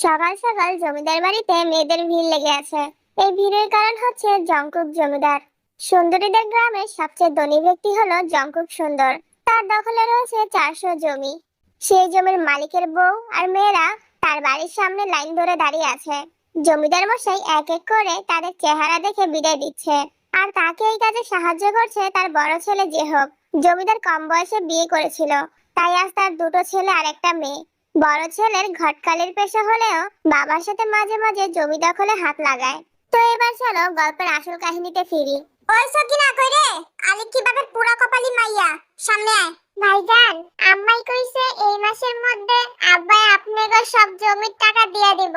সকাল সকাল জমিদার বাড়িতে মেয়েদের ভিড় লেগে আছে। এই ভিড়ের কারণ হচ্ছে জঙ্কুক জমিদার। সুন্দরীদের গ্রামের সবচেয়ে ধনী ব্যক্তি হলো জঙ্কুক সুন্দর। তার দখলে রয়েছে 400 জমি। সেই জমির মালিকের বউ আর মেয়েরা তার বাড়ির সামনে লাইন ধরে দাঁড়িয়ে আছে। জমিদার মশাই এক এক করে তাদের চেহারা দেখে বিদায় দিচ্ছে। আর তাকে এই কাজে সাহায্য করছে তার বড় ছেলে জেহব। জমিদার কম বয়সে বিয়ে করেছিল, তাই আজ তার দুটো ছেলে আর একটা মেয়ে। বড় ছেলের ঘটকালির পেশা হলেও বাবার সাথে মাঝে মাঝে জমি দখলে হাত লাগায়। তো এবার চলো গল্পের আসল কাহিনীতে ফিরি। ওই সকিনা কই রে? আলি কিভাবে পুরা কপালি মাইয়া, সামনে আয়। ভাইজান, আম্মাই কইছে এই মাসের মধ্যে আব্বা আপনাকে সব জমির টাকা দিয়া দিব।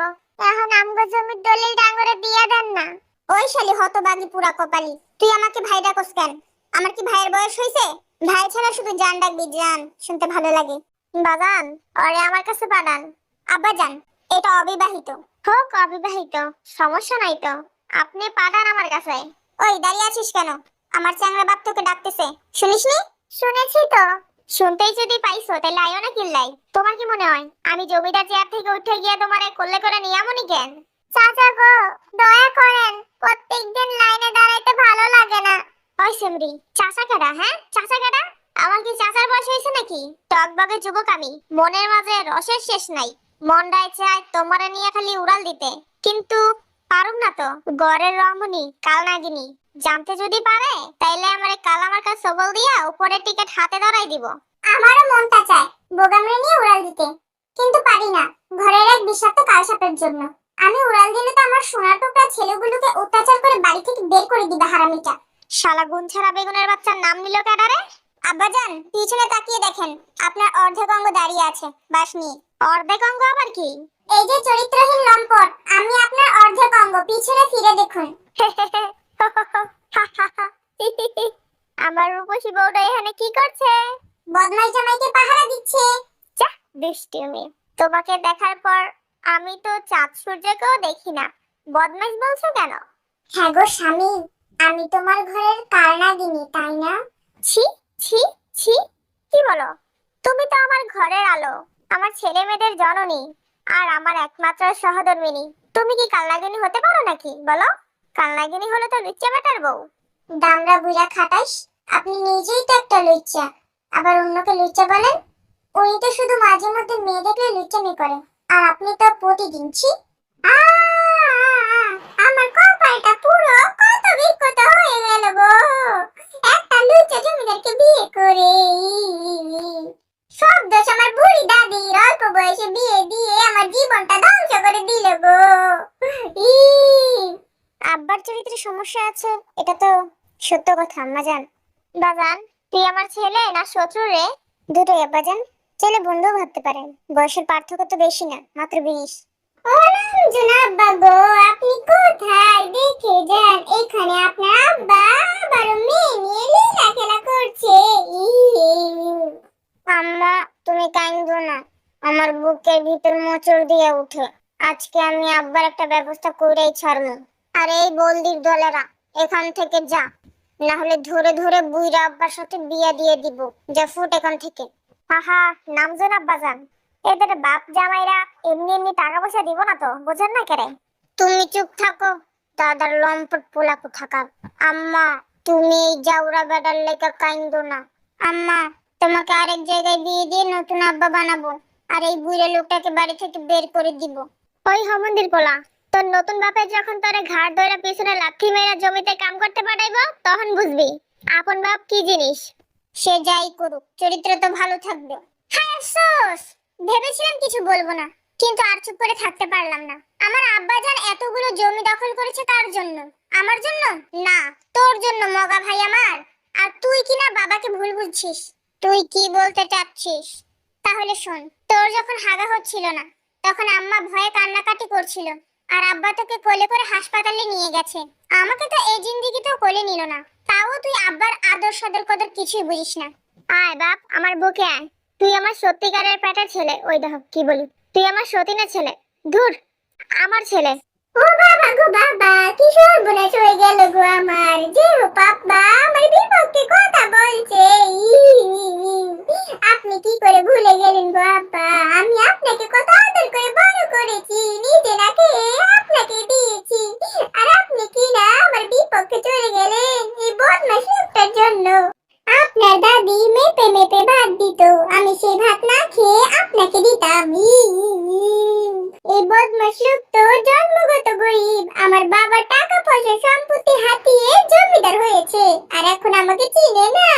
এখন আমগো জমির দলিল ডাঙরে দিয়া দেন না। ওই শালি হতবাগি পুরা কপালি, তুই আমাকে ভাই ডাকস কেন? আমার কি ভাইয়ের বয়স হইছে? ভাই ছাড়া শুধু জান ডাকবি, জান শুনতে ভালো লাগে। বাগান ওরে আমার কাছে পাঠান। আব্বা জান, এটা অবিবাহিত। হোক অবিবাহিত, সমস্যা নাই তো, আপনি পাঠান আমার কাছে। ওই দাঁড়িয়ে আছিস কেন? আমার চ্যাংড়া বাপ তোকে ডাকতেছে, শুনিসনি? শুনেছি তো। শুনতেই যদি পাইছো তাহলে আইও না কিল্লাই। তোমার কি মনে হয় আমি জমিদার চেয়ার থেকে উঠে গিয়ে তোমারে কোলে করে নিয়ে আমনি কেন? চাচা গো, দয়া করেন, প্রত্যেকদিন লাইনে দাঁড়াইতে ভালো লাগে না। ওই সেমরি, চাচা কেডা? হ্যাঁ চাচা কেডা? আমার কি চাচার বয়স হয়েছে নাকি? টকবগে যুবক আমি, মনের মাঝে রসের শেষ নাই। মনটাই চায় তোমারে নিয়ে খালি উড়াল দিতে, কিন্তু পারুম না তো। গড়ের রমণী কালনাগিনী জানতে যদি পারে তাইলে আমারে কালামার্কা সবল দিয়া উপরে টিকেট হাতে ধরাই দিব। আমারও মনটা চায় বোগামরে নিয়ে উড়াল দিতে, কিন্তু পারি না, ঘরের এক বিষাক্ত কালসাপের জন্য। আমি উড়াল দিলে তো আমার সোনার টুকরা ছেলেগুলোকে অত্যাচার করে বাড়ি থেকে বের করে দিবে হারামিটা। শালা গুনছাড়া বেগুনের বাচ্চার নাম নিল কেডারে? আব্বাজান, পিছনে তাকিয়ে দেখেন, আপনার অর্ধেক অঙ্গ দাঁড়িয়ে আছে বাস নিয়ে। অর্ধেক অঙ্গ আবার কি? এই যে চরিত্রহীন লম্পট, আমি আপনার অর্ধেক অঙ্গ, পিছনে ফিরে দেখুন। আমার রূপসী বউটা এখানে কি করছে? বদমাইশ জামাইকে পাহারা দিচ্ছে। যা দুষ্টুমি, তোমাকে দেখার পর আমি তো চাঁদ সূর্যকেও দেখি না, বদমাইশ বলছো কেন? হ্যাঁ গো স্বামী, আমি তোমার ঘরের কালনাগিনী, তাই না? ছি ছি ছি, কি বলো? তুমি তো আমার ঘরের আলো, আমার ছেলে মেয়েদের জননী, আর আমার একমাত্র সহধর্মিনী। তুমি কি কালনাগিনী হতে পারো নাকি বলো? কালনাগিনী হলো তো লুচ্চা বেটার বউ। দামড়া বুইড়া খাটাস, আপনি নিজেই তো একটা লুচ্চা, আবার অন্যকে লুচ্চা বলেন? উনি তো শুধু মাঝে মধ্যে মেয়ে দেখলে লুচ্চামি করে, আর আপনি তো প্রতিদিন। ছি! আ আমার কপালটা পুরো কত বিকট হয়ে গেল গো, একটা লুচ্চা জমিদারকে বিয়ে করে। সব দোষ আমার বুড়ি দাদির, অল্প বয়সে বিয়ে দিয়ে আমার জীবনটা ধ্বংস করে দিল গো। ই আব্বার চরিত্রে সমস্যা আছে, এটা তো সত্য কথা আম্মাজান। বাজান, তুই আমার ছেলে না শত্রু রে? দুটোই আব্বাজান, ছেলে বন্ধু ভাবতে পারেন, বয়সের পার্থক্য তো বেশি না, মাত্র 20। ও রামজান আব্বা গো, আপনি কোথায়? দেখে যান, এখানে আপনার আব্বা আবার মেয়ে নিয়ে লীলা খেলা করছে। আম্মা, তুমি কাঁদো না, আমার বুকের ভিতর মোচড় দিয়ে উঠে। আজকে আমি আব্বার একটা ব্যবস্থা করেই ছাড়বো। আর এই বলদির দলেরা এখান থেকে যা, না হলে ধরে ধরে বুইরা আব্বার সাথে বিয়ে দিয়ে দিব। যা ফুট এখান থেকে। হাহা, নামজন আব্বাজান, এদের বাপ জামাইরা এমনি এমনি টাকা পয়সা দিব না তো, বোঝেন না কেরে? তুমি চুপ থাকো, দাদার লম্পট পোলা কোথাকার। আম্মা, তুমি এই জাউরা বেটার লেখা কাইন্দো না। আম্মা, তোমাকে আরেক জায়গায় বিয়ে দিয়ে নতুন আব্বা বানাবো, আর এই বুড়ো লোকটাকে বাড়ি থেকে বের করে দিব। ওই হমন্দির পোলা, তোর নতুন বাপে যখন তোরে ঘাড় ধরে পিছনে লাথি মেরে জমিতে কাম করতে পাঠাইবো, তখন বুঝবি আপন বাপ কি জিনিস। সে যাই করুক, চরিত্র তো ভালো থাকবে। হ্যাঁ আফসোস, ভেবেছিলাম কিছু বলবো না, কিন্তু আর চুপ করে থাকতে পারলাম না। আমার আব্বাজান এতগুলো জমি দখল করেছে তার জন্য, আমার জন্য না, তোর জন্য মগা ভাই আমার। আর তুই কিনা বাবাকে ভুল বুঝছিস। তুই কি বলতে চাচ্ছিস? তাহলে শোন, তোর যখন হাগা হচ্ছিল না, তখন আম্মা ভয়ে কান্নাকাটি করছিল, আর আব্বা তোকে কোলে করে হাসপাতালে নিয়ে গেছে। আমাকে তো এই জিন্দেগিতেও কোলে নিল না, তাও তুই আব্বার আদর সদর কদর কিছুই বুঝিস না। আয় বাপ, আমার বুকে আয়, তুই আমার সত্যিকারের পেটের ছেলে। ওই দেখো কি বলি, তুই আমার সতীনের ছেলে। ধুর, আমার ছেলে। ও বাবা গো বাবা, কি সর্বনাশ হয়ে গেল গো আমার। যে ও পাপা আমার বিপক্ষে কথা বলছে। আপনি কি করে ভুলে গেলেন গো আব্বা? আমি আপনাকে কত আদর করে বড় করেছি, দশ লোক তো জন্মগত গরিব, আমার বাবা টাকা পয়সা সম্পত্তি হাতিয়ে জমিদার হয়েছে, আর এখন আমাকে চিনে না।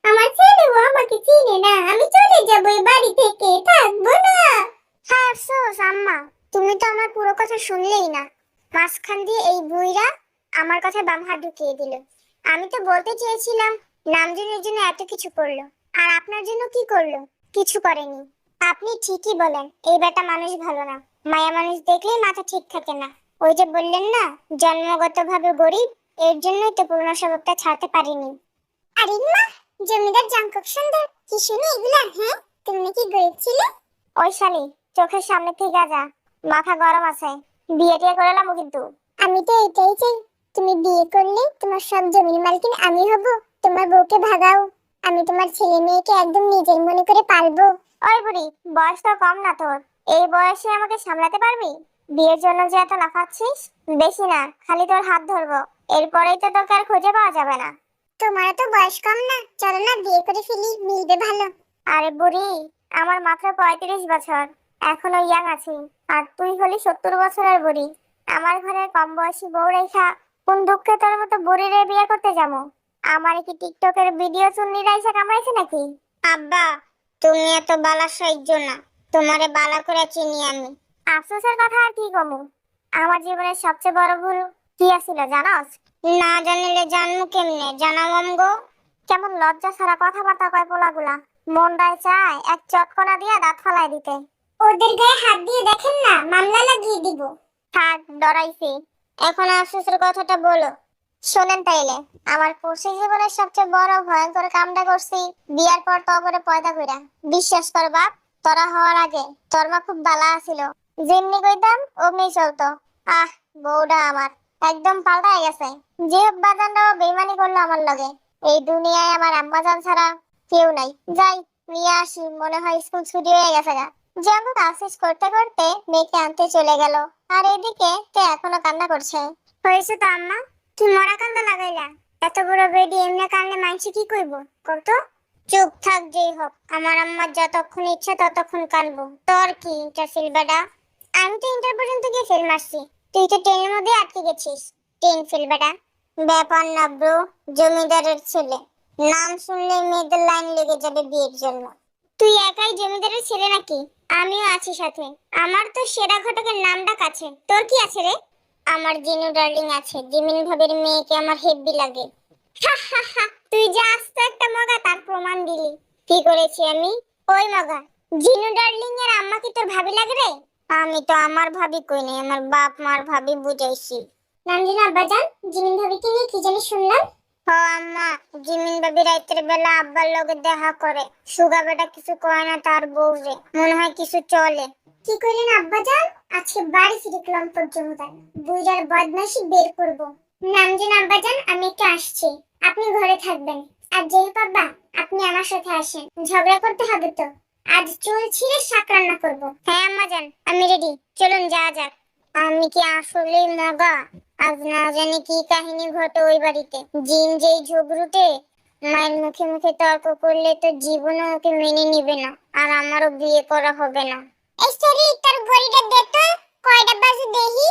আমার ছেলেও আমাকে চিনে না, আমি চলে যাবো এই বাড়ি থেকে, থাকবো না। হ্যাঁ আফসোস আম্মা, তুমি তো আমার পুরো কথা শুনলেই না। মাঝখান দিয়ে এই বুইরা আমার কথা বাম হাত ঢুকিয়ে দিল। আমি তো বলতে চেয়েছিলাম নামজনের জন্য এত কিছু করলো, আর আপনার জন্য কি করলো? কিছু করেনি। আপনি ঠিকই বলেন, এই বেটা মানুষ ভালো না। মায়া মানুষ দেখলেই মাথা ঠিক থাকে না। ওই যে বললেন না জন্মগতভাবে গরিব, এর জন্যই তো পুরনো স্বভাবটা ছাড়তে পারিনি। আরে মা, জমিদার জাঙ্কুক সুন্দর, কি শুনি এগুলা? হ্যাঁ, তুমি কি গরিব ছিলে? ওই শালি, চোখের সামনে থেকে যা, মাথা গরম আছে। বিয়ে টিয়ে করলাম কিন্তু। আমি তো এটাই চাই, তুমি বিয়ে করলে তোমার সব জমির মালকিন আমি হব। তোমার বউকে ভাগাও, আমি তোমার ছেলে মেয়েকে একদম নিজের মনে করে পালবো। ওই বুড়ি, বয়স তো কম না তোর, এই বয়সে আমাকে সামলাতে পারবি? বিয়ের জন্য যে এত লাফাচ্ছিস, বেশি না, খালি তোর হাত ধরবো, এরপরেই তো তোকে আর খুঁজে পাওয়া যাবে না। তোমারও তো বয়স কম না, চলো না বিয়ে করে ফেলি, মিলবে ভালো। আরে বুড়ি, আমার মাত্র 35 বছর, এখনো ইয়াং আছি, আর তুই হলি 70 বছরের বুড়ি। আমার ঘরে কম বয়সী বউ রেখা কোন দুঃখে তোর মতো বুড়িরে বিয়ে করতে যাবো? আমার কি টিকটকের ভিডিও চুন্নিরা এসে কামড়াইছে নাকি? আব্বা, তুমি এত বালা সহ্য না, তোমারে বালা করে চিনি আমি। আফসোসের কথা আর কি কমু, আমার জীবনের সবচেয়ে বড় ভুল কি আছিল জানোস? না জানিলে জানমু কেমনে, জানাও আমগো। কেমন লজ্জা ছাড়া কথাবার্তা কয় পোলাগুলা, মনটায় চায় এক চটকনা দিয়ে দাঁত ফালাই দিতে। ওদের গায়ে হাত দিয়ে দেখেন না, মামলা লাগিয়ে দিব। থাক, ডরাইছি, এখন আফসোসের কথাটা বলো। শোনেন তাইলে, আমার পড়শি জীবনের সবচেয়ে বড় ভয়ঙ্কর কামটা করছি বিয়ার পর তবরে পয়দা কইরা। বিশ্বাস কর বাপ, তোরা হওয়ার আগে তোর মা খুব বালা ছিল, যেমনি কইতাম অমনি চলতো। আহ, বউটা আমার একদম পাল্টায় গেছে। যে বাজানরাও বেইমানি করলো আমার লগে, এই দুনিয়ায় আমার আম্মাজান ছাড়া কেউ নাই। যাই নিয়ে আসি, মনে হয় স্কুল ছুটি হয়ে গেছে গা। যেমন আফসোস করতে করতে মেয়েকে আনতে চলে গেল, আর এদিকে তে এখনো কান্না করছে। হয়েছে তো আম্মা, তুই মরা কান্দা লাগাইলা? এত বড় বেডি এমনি কান্দলে মাইনছে কি কইব কত? চুপ থাক, যেই হোক, আমার আম্মার যতক্ষণ ইচ্ছা ততক্ষণ কানবো। তোর কি ইন্টারফিল বেটা? আমি তো ইন্টার পর্যন্ত গিয়ে ফেল মারছি, তুই তো ট্রেনের মধ্যে আটকে গেছিস। ট্রেন ফেল বেটা? ব্যাপার না ব্রো, জমিদারের ছেলে, নাম শুনলে মেয়েদের লাইন লেগে যাবে বিয়ের জন্য। তুই একাই জমিদারের ছেলে নাকি? আমিও আছি সাথে, আমার তো সেরা ঘটকের নাম ডাক আছে। তোর কি আছে রে? আমার জিনু ডার্লিং আছে, জিমিন ভাবির মেয়েকে আমার হেব্বি লাগে। তুই যে আস্ত একটা মগা, তার প্রমাণ দিলি। কি করেছি আমি? ওই মগা, জিনু ডার্লিং এর আম্মা কি তোর ভাবি লাগে রে? আমি তো আমার ভাবি কই নাই, আমার বাপ মার ভাবি বুঝাইছি। নামজিন আব্বাজান, জিমিন ভাবিকে নিয়ে কি জানি শুনলাম। ও আম্মা, জিমিন ভাবি রাতের বেলা আব্বার লগে দেখা করে, সুগা বেটা কিছু কয় না তার বউরে, মনে হয় কিছু চলে। কি কইলেন আব্বাজান? আজকে বাড়ি ফিরে গেলাম পর্যন্ত, বুইড়ার বদমাশি বের করব। নামজিন আব্বাজান, আমি একটু আসছি, আপনি ঘরে থাকবেন। আর যেই বাবা, আপনি আমার সাথে আসেন, ঝগড়া করতে হবে তো। আজ চুল ছিঁড়ে শাক রান্না করব। হ্যাঁ আম্মাজান, আমি রেডি, চলুন যাওয়া যাক। আমি কি আসলে মগা? আজ না জানি কি কাহিনী ঘটে ওই বাড়িতে। জিন যেই ঝগড়ুটে, মায়ের মুখে মুখে তর্ক করলে তো জীবনে ওকে মেনে নিবে না, আর আমারও বিয়ে করা হবে না। এই সরি, তোর ঘড়িটা দে তো, কয়টা বাজে দেখি।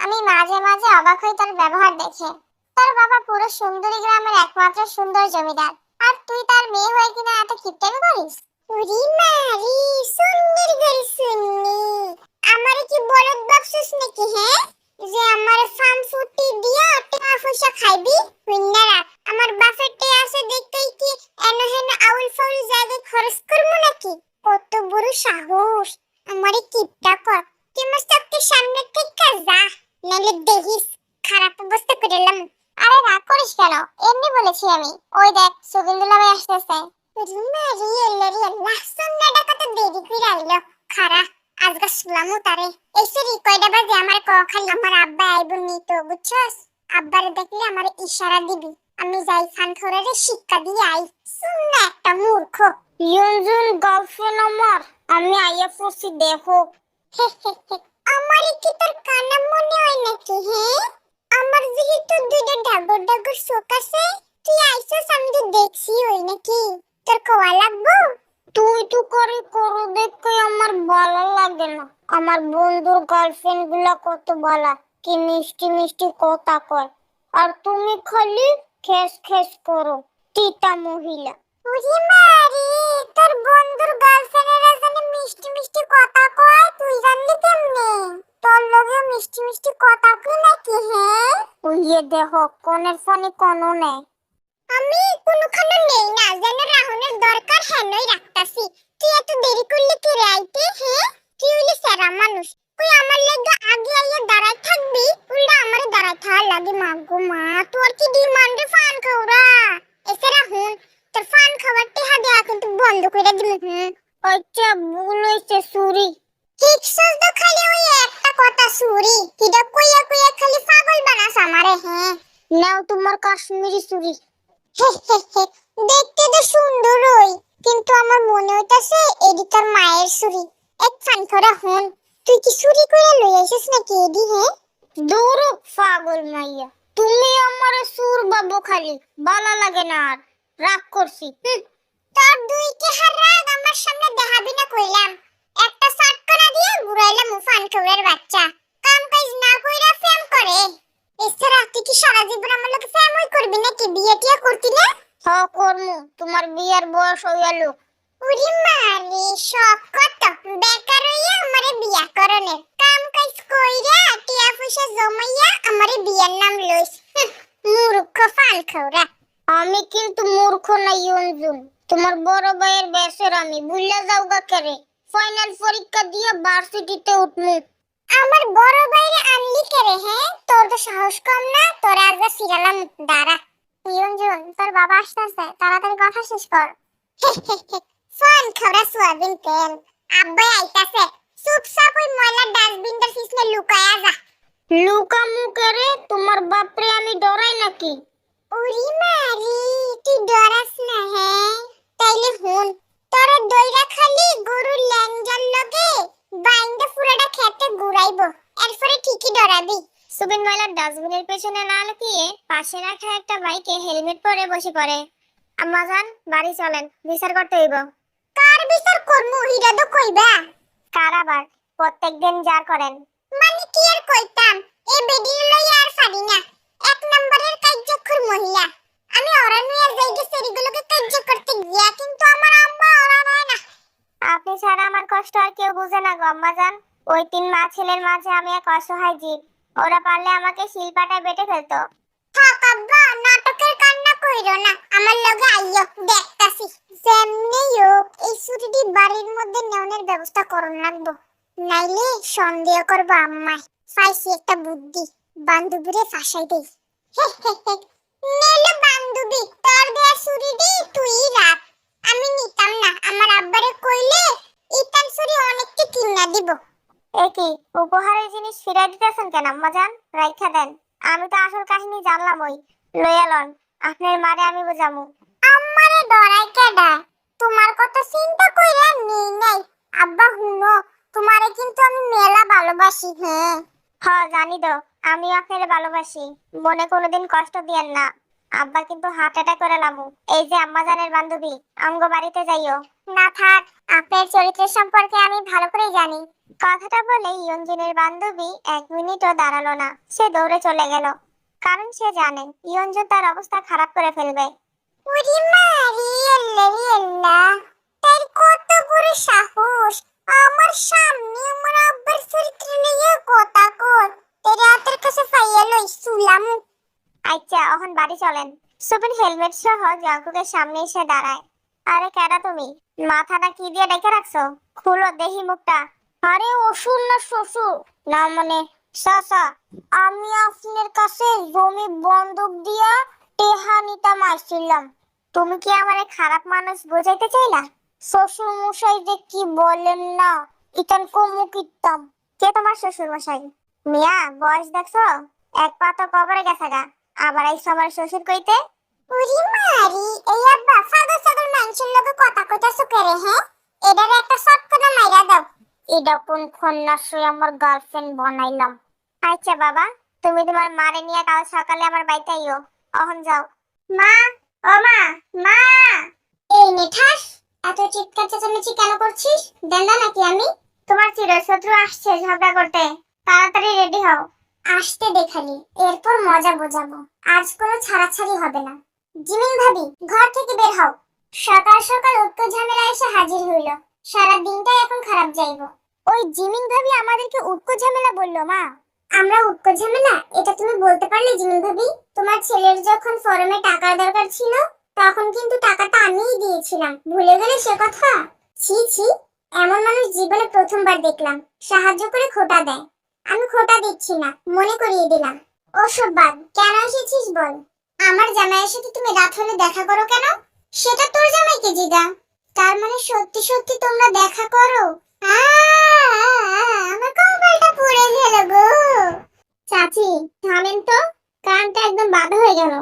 আমি মাঝে মাঝে অবাক হই তার ব্যবহার দেখে। তার বাবা পুরো সুন্দরী গ্রামের একমাত্র সুন্দর জমিদার, আর তুই তার মেয়ে হয়ে কিনা এত কিপটেমি করিস? উরি মারি, সুন্দর গরি সুন্নি, আমারে কি বলদ বকছিস নাকি? হ্যাঁ, যে আমার ফার্ম ফুটি দিয়া টাকা পয়সা খাইবি? হুইন্না রাখ, আমার বাপের টে আছে দেখতেই কি এন হেন আউল ফাউল জায়গায় খরচ করব নাকি? কত বড় সাহস, আমারে কিপটা কর। তুই আমার চোখের সামনে থেকে যা, নাহলে দেখিস খারাপ অবস্থা করলাম। আরে রাগ করিস কেন, এমনি বলেছি আমি। ওই দেখ সুগন্ধুলা ভাই আসতেছে। রিমা রিয়েল লাসন না ডাকাতে দেরি কইরা আইলো, খারা আজকে শুলামু তারে। এই সরি, কয়টা বাজে আমার ক খালি। আমার আব্বা আইবো নি তো, বুঝছস? আব্বারে দেখলে আমারে ইশারা দিবি, আমি যাই ফানখোরারে শিক্ষা দিয়ে আই। শুন না একটা মূর্খ। ইয়নজুন গার্লফ্রেন্ড আমার, আমি আইয়া পড়ছি দেখো। আমারে কি তোর কানা মনে হয় নাকি? হ্যাঁ, আমার যেহেতু দুইটা ডাগর ডাগর চোখ আছে, তুই আইছস আমি তো দেখছি ওই নাকি তোর কোয়া লাগবো? তুই তো করে করো দেখে আমার ভালো লাগে না, আমার বোন বন্ধুর গার্লফ্রেন্ড গুলা কত ভালো, কি মিষ্টি মিষ্টি কথা কয়, আর তুমি খালি খেস খেস করো, তিতা মহিলা। ওরে মারি, তোর বন্ধুর গার্লফ্রেন্ডের জন্য মিষ্টি মিষ্টি কথা কয়, তুই জানলি কেমনে? তোর লগে মিষ্টি মিষ্টি কথা কই নাকি? হ্যাঁ, ওই দেখো কোনের ফোনে কোনো নেই। আমি কোনখানে নেই না, যেন রাহুনের দরকার হেনই রাখতাছি। তুই এত দেরি করলি কি রে আইতে? হ্যাঁ, তুই হইলি সেরা মানুষ। তুই আমার লাগা আগে আইয়া দাঁড়ায় থাকবি, উল্টা আমারে দাঁড়ায় থাকা লাগে। মা গো মা, তোর কি ডিমান্ডে ফান খাওরা? এসে রাহুন, তোর ফান খাওয়ার টেহা দেয়া কিন্তু বন্ধ করে দিবি। আচ্ছা, ভুল হইছে, সরি। ঠিক সজ তো খালি ওই একটা কথা সরি, কিডা কইয়া কইয়া খালি পাগল বানাস আমারে। হ্যাঁ, নাও তোমার কাশ্মীরি চুড়ি। দেখতে তো সুন্দরই, কিন্তু আমার মনে হইতাছে এডি তোর মায়ের চুড়ি। এক ফান করা হন, তুই কি চুরি কইরা লই আইছিস নাকি এডি? হ্যাঁ, দূর পাগল মাইয়া, তুমি আমারে সুর বাবু খালি ভালো লাগে না, আর রাগ করছি। তোর দুই চেহার রাগ আমার সামনে দেখাবি না কইলাম। একটা শট করে দিয়ে ঘুরাইলাম ফান কওয়ার বাচ্চা, কাম কাজ না কইরা ফেম করে। এছাড়া তুই কি সারা জীবন আমার লোকে ফ্যামিলি করবি নাকি? বিয়ে টিয়া করতি না? হ্যাঁ করমু, তোমার বিয়ের বয়স হইয়ালো। উরি মারি, শখ কত বেকার হইয়া আমারে বিয়া করনের, কাম কাজ কইরা টিয়া পয়সা জমাইয়া আমারে বিয়ের নাম লইস। মূর্খ ফাল খাওরা। আমি কিন্তু মূর্খ না ইয়নজুন, তোমার বড় ভাইয়ের বেশের আমি ভুলে যাওগা করে। ফাইনাল পরীক্ষা দিয়ে ভার্সিটিতে উঠমু। আমার বড় ভাইরে আনলি করে? হ্যাঁ, তোর তো সাহস কম না, তোর আজকে সিরালাম দাঁড়া। ইয়নজুন, তোর বাবা আসতেছে, তাড়াতাড়ি কথা শেষ কর। ফোন খাওয়া সোয়াবিন তেল, আব্বাই আইতাছে, চুপচাপ ওই ময়লা ডাস্টবিনটার পিছনে লুকায়া যা। লুকামু করে? তোমার বাপরে আমি ডরাই নাকি? ওরি মারি, তুই ডরাস না? হ্যাঁ, তাইলে হুন, তোর দইরা খালি গরুর ল্যাংজার লগে বাইন্দা পুরাটা খেতে ঘুরাইবো, এরপরে ঠিকই ডরাবি। সুবিন ময়লার ডাস্টবিনের পেছনে না লুকিয়ে পাশে রাখা একটা বাইকে হেলমেট পরে বসে পড়ে। আম্মাজান, বাড়ি চলেন, বিচার করতে হইব। কার বিচার করমু হিরা তো কইবা? কার আবার? প্রত্যেকদিন যার করেন। মানে কি আর কইতাম, এই বেডির লইয়া আর পারি না। এক নম্বরের কার্যকর মহিলা। আমি অরণ্যের জায়গা সেরিগুলোকে কার্য করতে গিয়া কিন্তু আমার আম্মা ওরা নয় না। আপনি ছাড়া আমার কষ্ট আর কেউ বুঝে না গো আম্মাজান। ওই তিন মা ছেলের মাঝে আমি এক অসহায় জীব, ওরা পারলে আমাকে শিলপাটায় বেটে ফেলতো। থাক আব্বা, নাটকের কান্না কইরো না, আমার লগে আইয়ো, দেখতাছি। যেমনি হোক এই ছুটিটি বাড়ির মধ্যে নেওয়ার ব্যবস্থা করুন লাগবো, নাইলে সন্দেহ করবো আম্মায়। পাইছি একটা বুদ্ধি, বান্ধবীরে ফাঁসাই দেই। নেলে বান্ধবী, তোর দেয়া ছুরি দি তুই রাখ, আমি নিতাম না। আমার আব্বারে কইলে ইতান ছুরি অনেককে কিনা দিব। একি উপহারের জিনিস ফিরাই দিতেছেন কেন আম্মাজান? রাইখা দেন, আমি তো আসল কাহিনী জানলাম। ওই লয়ালন, আপনার মারে আমি বুঝামু। আম্মারে ডরাই কেডা? তোমার কথা চিন্তা কইরা নেই নাই। আব্বা হুনো, তোমারে কিন্তু আমি মেলা ভালোবাসি। হ্যাঁ হ্যাঁ, জানি তো, আমি আপনারে ভালোবাসি, মনে কোনোদিন কষ্ট দিয়েন না। আব্বা কিন্তু হার্ট অ্যাটাক করে লামু। এই যে আম্মাজানের বান্ধবী, আমগো বাড়িতে যাইও না। থাক, আপনার চরিত্রের সম্পর্কে আমি ভালো করেই জানি। কথাটা বলে ইয়নজুনের বান্ধবী 1 মিনিটও দাঁড়ালো না, সে দৌড়ে চলে গেল। কারণ সে জানে ইয়নজুন তার অবস্থা খারাপ করে ফেলবে। ওরে মারি, আল্লাহরে আল্লাহ, তার কত বড় সাহস আমার সামনে আমার আব্বার চরিত্র নিয়ে কথা কয়। তোর হাতের কাছে ফাইয়া লই সুলামু। আচ্ছা, এখন বাড়ি চলেন। সুবিন হেলমেট সহ জাঙ্কুকের সামনে এসে দাঁড়ায়। আরে কেডা তুমি? মাথাটা কি দিয়ে ঢেকে রাখছো? খুলো দেখি মুখটা। আরে অসুর না শ্বশুর? না মানে চাচা, আমি আপনার কাছে জমি বন্ধক দিয়া টেহা নিতাম আসছিলাম। তুমি কি আমারে খারাপ মানুষ বোঝাইতে চাইলা? শ্বশুর মশাই যে কি বলেন না, ইতান কমু কিতাম। কে তোমার শ্বশুর মশাই? মিয়া, বয়স দেখছো? এক পা তো কবরে গেছে গা, আবার এই সবার শ্বশুর কইতে। উরি মারি, এই আব্বা ফাগল ফাগল মানুষের লগে কথা কইতাছো করে? হ্যাঁ, এটার একটা শর্ট করে মাইরা দাও। এটা কোন খন্নাসই আমার গার্লফ্রেন্ড বানাইলাম। আচ্ছা বাবা, তুমি তোমার মারে নিয়ে কাল সকালে আমার বাড়িতে আইও। অহন যাও। মা, ও মা, মা। এই নিঠাস, এত চিৎকার চেঁচামেচি কেন করছিস? দেন না নাকি আমি? তোমার চিরশত্রু আসছে ঝগড়া করতে, তাড়াতাড়ি রেডি হও। আসতে দেখালি, এরপর মজা বোঝাবো। আজ কোনো ছাড়াছাড়ি হবে না। জিমিন ভাবি, ঘর থেকে বের হও। সকাল সকাল উটকো ঝামেলা এসে হাজির হইল। সারা দিনটাই এখন খারাপ যাইবো। ওই জিমিন ভাবি আমাদেরকে উটকো ঝামেলা বললো মা। আমরা উটকো ঝামেলা? এটা তুমি বলতে পারলে জিমিন ভাবি? তোমার ছেলের যখন ফরমে টাকার দরকার ছিল, তখন কিন্তু টাকাটা আমিই দিয়েছিলাম, ভুলে গেলে সে কথা? ছি ছি, এমন মানুষ জীবনে প্রথমবার দেখলাম, সাহায্য করে খোটা দেয়। আমি খোটা দিচ্ছি না, মনে করিয়ে দিলাম। ওসব বাদ, কেন এসেছিস বল? আমার জামাইয়ের সাথে তুমি রাত হলে দেখা করো কেন? সেটা তোর জামাইকে জিজ্ঞা। তার মানে সত্যি সত্যি তোমরা দেখা করো? আমার কপালটা পুড়ে গেল গো। চাচি থামেন তো, কানটা একদম বাঁধা হয়ে গেল।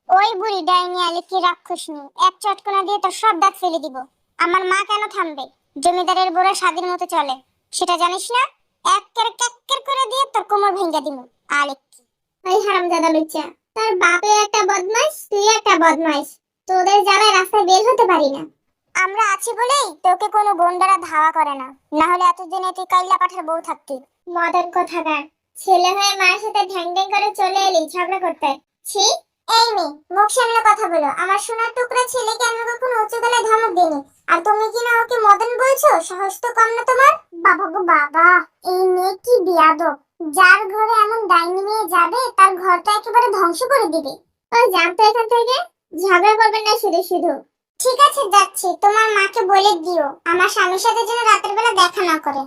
ওই বুড়ি ডাইনি আলিফি রাক্ষসনি, এক চটকনা দিয়ে তো সব দাঁত ফেলে দিব। আমার মা কেন থামবে? জমিদারের বুড়ো স্বাধীন মতো চলে, সেটা জানিস না? ক্যাক্কের করে দিয়ে তোর কোমর ভেঙে দিমু। আলেক্কি ওই হারামজাদা লুচ্চা, তার বাপে একটা বদমাইশ, তুই একটা বদমাইশ। তোদের জ্বালায় রাস্তায় বের হতে পারি না। আমরা আছি বলেই তোকে কোনো গুন্ডারা ধাওয়া করে না, না হলে এতদিনে তুই কাইল্লা পাঠার বউ থাকতি। মদন কোথাকার, ছেলে হয়ে মায়ের সাথে ঢ্যাং ঢ্যাং করে চলে এলি ঝগড়া করতে। ছি, এই মেয়ে, মুখ সামলে কথা বলো। আমার সোনার টুকরা ছেলেকে আমি কখনো উঁচু গলায় ধমক দিইনি, আর তুমি কিনা ওকে মদন বলছো? সাহস তো কম না তোমার? বাবা গো বাবা, এই মেয়ে কি বিয়াদব! যার ঘরে এমন ডাইনি মেয়ে যাবে, তার ঘরটা একেবারে ধ্বংস করে দিবে। ওই জানতো এখান থেকে, ঝগড়া করবেন না শুধু শুধু। ঠিক আছে যাচ্ছি, তোমার মাকে বলে দিও আমার স্বামীর সাথে যেন রাতের বেলা দেখা না করে।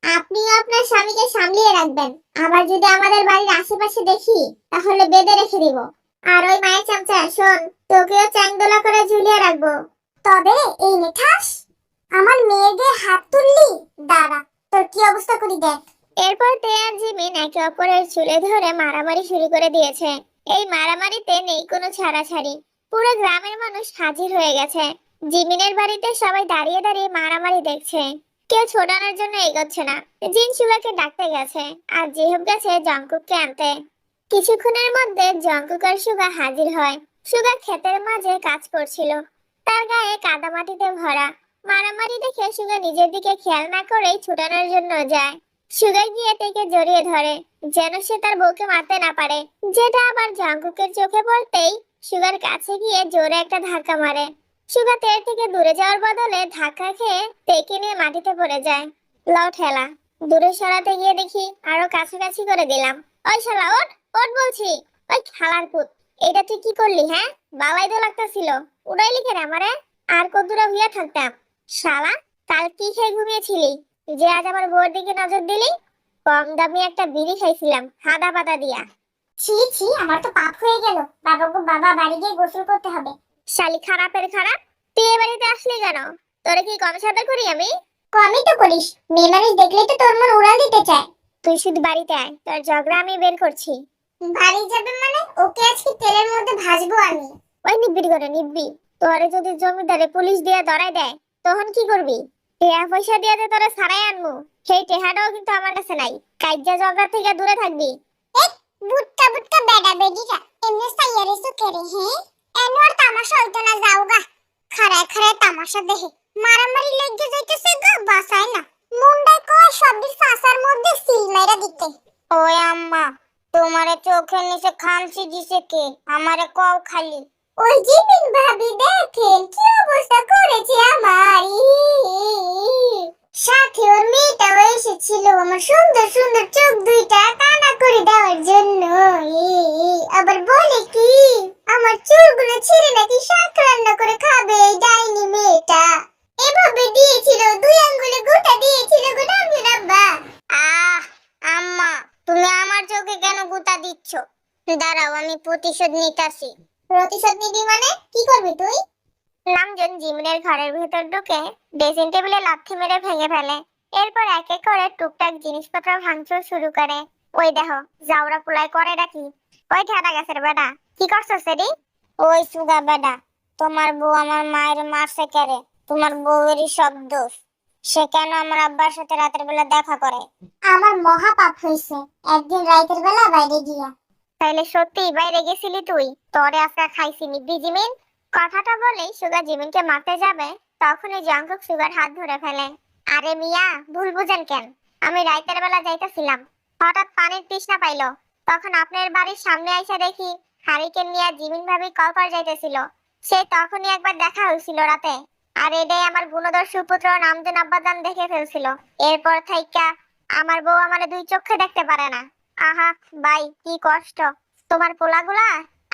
আপনিও আপনার স্বামীকে সামলিয়ে রাখবেন, আবার যদি আমাদের বাড়ির আশেপাশে দেখি তাহলে বেঁধে রেখে দিব। আর ওই মায়ের চামচা, শোন, তোকেও চ্যাংদোলা করে ঝুলিয়ে রাখবো। তবে এই নেঠাস, আমার মেয়েদের হাত তুললি, দাঁড়া তোর কি অবস্থা করি দেখ। এরপর তে আর জিমিন একে অপরের চুলে ধরে মারামারি শুরু করে দিয়েছে। এই মারামারিতে নেই কোনো ছাড়াছাড়ি, পুরো গ্রামের মানুষ হাজির হয়ে গেছে। জিমিনের বাড়িতে সবাই দাঁড়িয়ে দাঁড়িয়ে মারামারি দেখছে, কেউ ছোটানোর জন্য এগোচ্ছে না। জিন সুগাকে ডাকতে গেছে, আর জিহুব গেছে জঙ্কুককে আনতে। কিছুক্ষণের মধ্যে জঙ্কুক আর সুগা হাজির হয়। সুগা ক্ষেতের মাঝে কাজ করছিল, তার গায়ে কাদামাটিতে ভরা। মারামারি দেখে সুগা নিজের দিকে খেয়াল না করেই ছুটানোর জন্য যায়। সুগা গিয়ে তেকে জড়িয়ে ধরে, যেন সে তার বউকে মারতে না পারে, যেটা আবার জঙ্কুকের চোখে পড়তেই সুগার কাছে গিয়ে জোরে একটা ধাক্কা মারে। সুগা তের থেকে দূরে যাওয়ার বদলে ধাক্কা খেয়ে তেকে নিয়ে মাটিতে পড়ে যায়। লাউ ঠেলা, দূরে সরাতে গিয়ে দেখি আরো কাছাকাছি করে দিলাম। ওই শালা ওঠ, ওঠ বলছি। ওই খালার পুত, এটা তুই কি করলি? হ্যাঁ, বালাই তো লাগতেছিল, উড়াইলি কেন আমারে? আর কতদূরে হইয়া থাকতাম। শালা, কাল কি খেয়ে ঘুমিয়েছিলি যে আজ আমার বউয়ের দিকে নজর দিলি? কম দামি একটা বিড়ি খাইছিলাম হাদা পাতা দিয়া। ছি ছি, আমার তো পাপ হয়ে গেল। বাবা গো বাবা, বাড়ি গিয়ে গোসল করতে হবে। শালি খারাপের খারাপ, তুই এ বাড়িতে আসলি কেন? তোরে কি কম সাদা করি আমি? কমই তো করিস, মেয়ে মানুষ দেখলেই তো তোর মন উড়াল দিতে চায়। তুই শুধু বাড়িতে আয়, তোর ঝগড়া আমি বের করছি। বাড়ি যাবে মানে? ওকে আজকে তেলের মধ্যে ভাজবো আমি। ওই নিব্বি করে নিব্বি, তোরে যদি জমিদারে পুলিশ দিয়ে ধরাই দেয় তখন কি করবি? টেহা পয়সা দিয়ে তোরে সারাই আনবো, সেই টেহাটাও কিন্তু আমার কাছে নাই। কাইজা ঝগড়া থেকে দূরে থাকবি। এক বুটকা বুটকা বেডা বেডিরা এমনি সাইয়ারে সুকেরে হে এনওয়ার তামাশা হইতো না, যাওগা। খাড়ায় খাড়ায় তামাশা দেখে মারামারি লেগে যাইতেছে গা, বাসায় না। মুন্ডায় কয় সবদির ফাঁসার মধ্যে সিল মাইরা দিতে। ওই আম্মা, তোমারে চোখের নিচে খামচি দিছে কে? আমারে কও খালি। ওই জিমিন ভাবি, দেখেন কি অবস্থা করেছে আমার। সাথে ওর মেয়েটাও এসেছিল আমার সুন্দর সুন্দর চোখ দুইটা কানা করে দেওয়ার জন্য। আবার বলে কি আমার চুলগুলো ছিঁড়ে নাকি শাক রান্না করে খাবে এই ডাইনি মেয়েটা। এভাবে দিয়েছিল, দুই আঙ্গুলে গোটা দিয়েছিল গো নাম্বা। আহ আম্মা, তুমি আমার চোখে কেন গোটা দিচ্ছ? দাঁড়াও, আমি প্রতিশোধ নিতাছি। প্রতিশোধ নিবি মানে? কি করবি তুই? নামজন জিমিনের ঘরের ভিতর ঢুকে ড্রেসিং টেবিলে লাথি মেরে ভেঙে ফেলে। এরপর এক এক করে টুকটাক জিনিসপত্র ভাঙচুর শুরু করে। ওই দেখো, জাউরা পুলাই করে ডাকি। ওই ঠেটা গাছের বেটা, কি করছস রে? ওই সুগা বেটা, তোমার বউ আমার মায়ের মারছে কেরে? তোমার বউয়েরই সব দোষ। সে কেন আমার আব্বার সাথে রাতের বেলা দেখা করে? আমার মহা পাপ হইছে একদিন রাতের বেলা বাইরে গিয়া। তাইলে সত্যি বাইরে গেছিলি তুই? তোরে আজকে খাইছি নিব্বি জিমিন। কথাটা বলেই সুগা জিমিনকে মারতে যাবে, তখনই জঙ্কুক সুগার হাত ধরে ফেলে। আরে মিয়া, ভুল বুঝেন কেন? আমি রাইতের বেলা যাইতেছিলাম, হঠাৎ পানির তৃষ্ণা পাইলো। তখন আপনার বাড়ির সামনে আইসা দেখি হারিকেন নিয়ে জিমিন ভাবি কলপার যাইতেছিল। সেই তখনই একবার দেখা হয়েছিল রাতে। আর এটাই আমার গুণধর সুপুত্র নামজেন আব্বাজান দেখে ফেলছিল। এরপর থাইকা আমার বউ আমারে দুই চোখে দেখতে পারে না। আহা ভাই, কি কষ্ট। তোমার পোলাগুলা